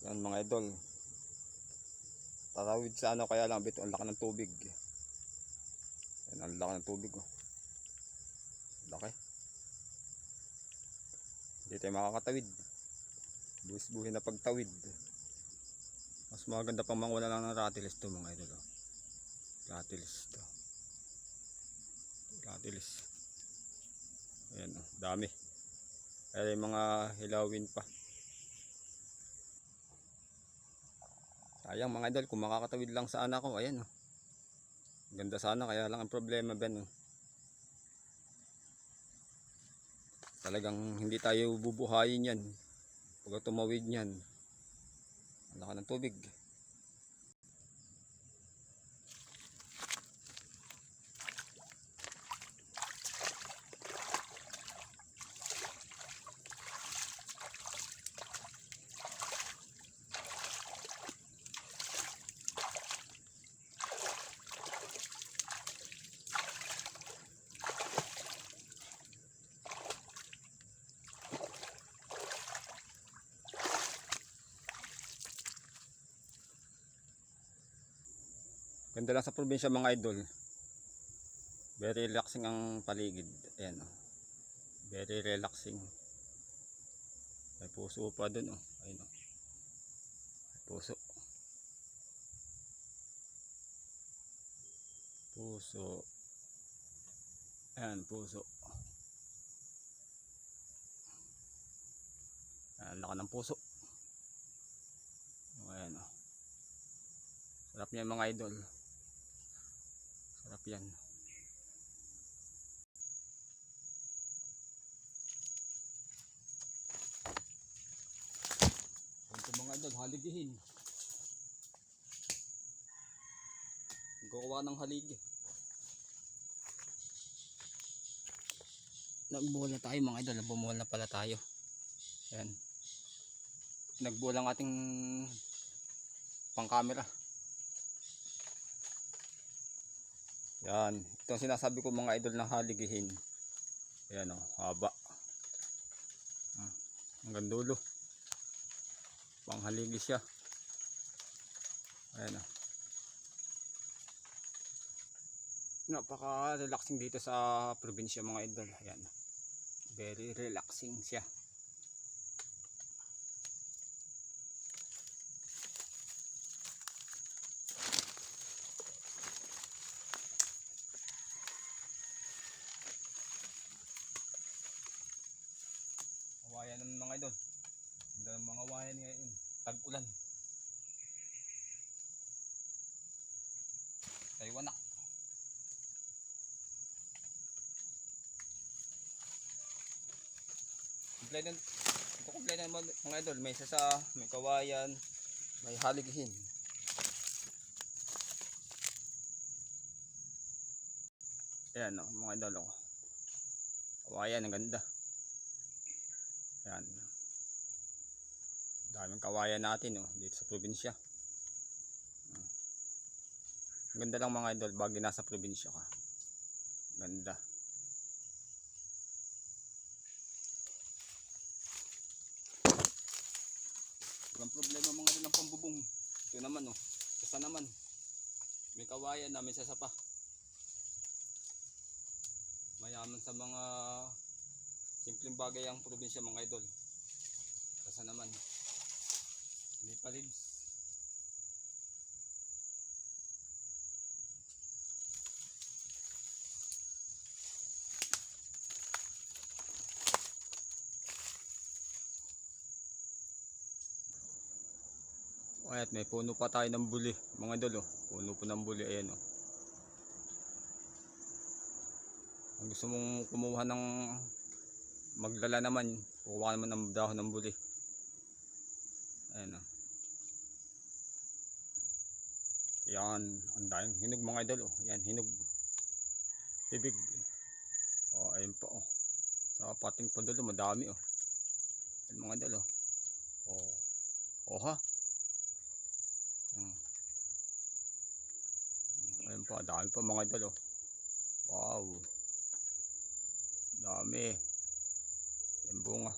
Yan mga idol. Tatawid sa ano kaya lang bito ang laki ng tubig. Yan ang laki ng tubig oh. Laki. Hindi tayo makakatawid. Buhis-buhin na pagtawid. Mas maganda pang manguna lang ng rattles to mga idol oh. Rattles to. Rattles. Ayan oh, dami. Kaya yung mga hilawin pa. Sayang mga idol kung makakatawid lang sana ako. Ayan oh. Ganda sana kaya lang ang problema ben oh. Talagang hindi tayo bubuhayin yan pag tumawid yan. Ang laki ng tubig. Ganda lang sa probinsya mga idol. Very relaxing ang paligid. Ayan oh. Very relaxing. May puso pa dun oh. Ayun oh. May puso. Puso. Ayan puso. Ayan laki ng puso. Ayan oh. Sarap niyan mga idol. Sarap yan. Ito mga idol, haligihin. Gawa ng haligi. Nagbuhol na tayo mga idol, bumuhol na pala tayo. Ayan. Nagbuhol ang ating pang camera. Yan, ito ang sinasabi ko mga idol na haligihin. Ayan o, haba. Hanggang dulo. Panghaligi siya. Ayan o. Napaka relaxing dito sa probinsya mga idol. Ayan. Very relaxing siya. Wayan ng mga idol. Ganda ng mga wayan ngayon. Tag-ulan. Taywanak. Kumpleto naman mga idol. May sasa, may kawayan, may haligihin. Ayan o mga idol o. Kawayan ang ganda. Ayan. Daming kawayan natin oh, dito sa probinsya. Ganda lang mga idol pag nasa probinsya ka. Ganda. Walang problema mga idol ng pambubong. Ito naman oh. Sasa naman. May kawayan na, may sasa pa. Mayaman sa mga simpleng bagay ang probinsya mga idol. Sasa naman. May palibs. At may puno pa tayo ng buli mga idol oh. Puno po ng buli ayan oh. Kung gusto mong kumuha ng maglala naman, kukuha naman ng dahon ng buli. Ayan oh. Yan, ang daming hinog mga idol oh. Yan, hinog. Tibig. Oh, ayun pa oh. Sa pating pa dulo, madami oh. Yan mga idol oh. Oh. Oh ha. Ayun pa, dami pa mga idol oh. Wow. Dami. Yan bunga.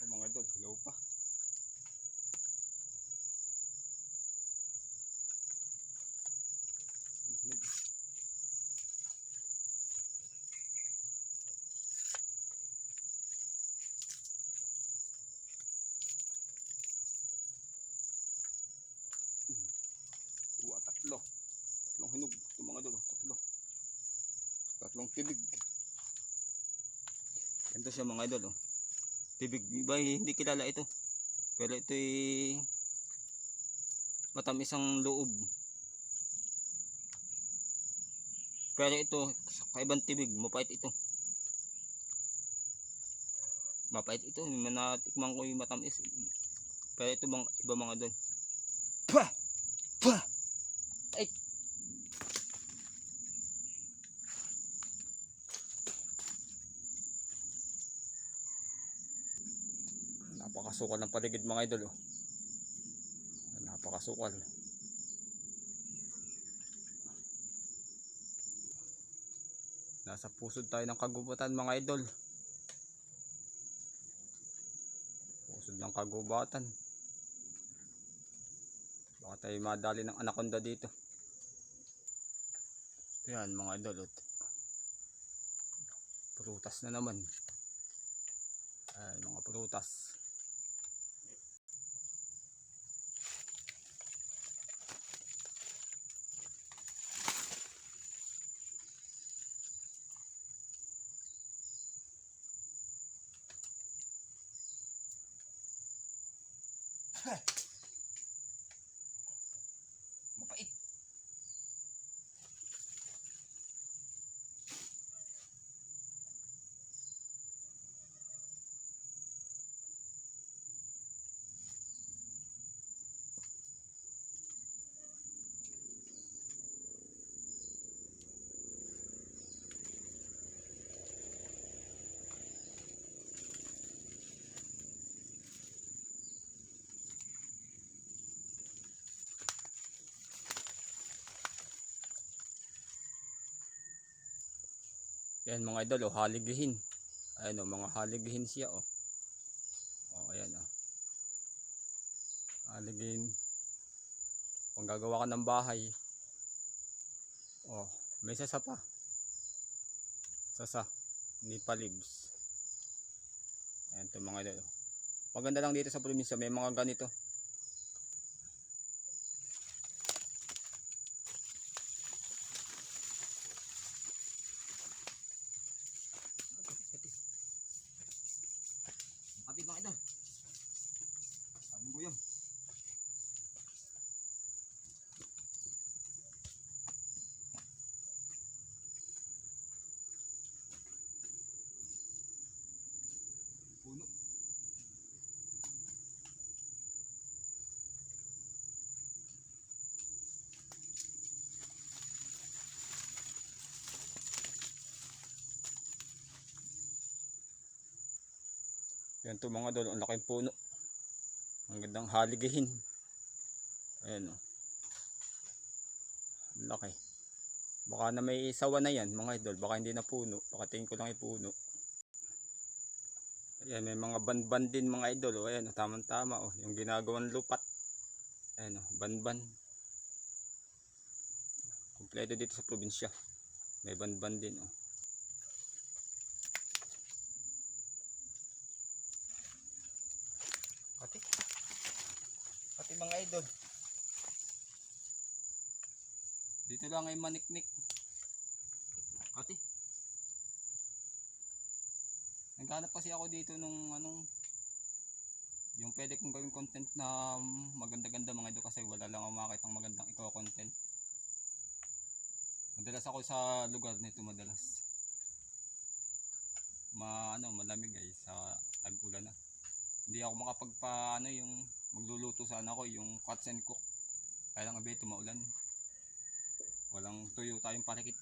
mga idol, hilaw pa. Tatlo. Tatlong hinog. Ito mga idol, tatlo. Tatlong tibig. Ganito siya mga idol. Tibig, iba hindi kilala ito. Pero ito'y matamis ang loob. Pero ito, kaibang tibig, mapait ito. Mapait ito, natikman ko yung matamis. Pero ito bang iba mga idol. Pah! Pah! Ay! Napakasukal ng paligid mga idol. Napakasukal. Nasa pusod tayo ng kagubatan mga idol. Pusod ng kagubatan. Baka tayo madali ng anaconda dito. Yan mga idol. Prutas na naman. Ay, mga prutas. Mapait. Yan mga idol, haligihin. Ayan mga haligihin siya ayan haligihin. Kung gagawa ka ng bahay, may sasa pa. Sasa, nipa leaves. Ayan ito mga idol. Maganda lang dito sa probinsya, may mga ganito. Kapit mga idol. Aming guyam. Puno. Yan to mga idol, ang laking puno. Ang gandang haligihin. Ayan ang laki. Baka na may sawa na yan mga idol, baka hindi na puno, baka tingin ko lang ay puno. Ayan, may mga banban din mga idol. Ayan, tamang tama yung ginagawang lupat. Ayan banban. Kompleto dito sa probinsya. May banban din Pati mga idol. Dito lang ay maniknik. Pati. Naghanap kasi ako dito nung yung pwede kong gawing content na maganda-ganda mga idol, kasi wala lang ako makakitang magandang i-content. Madalas ako sa lugar nito madalas. Malamig sa tag-ulan na. Hindi ako makapagpa yung magluluto sana ako yung cuts and cook. Kaya lang abito maulan. Walang tuyo tayong parikit.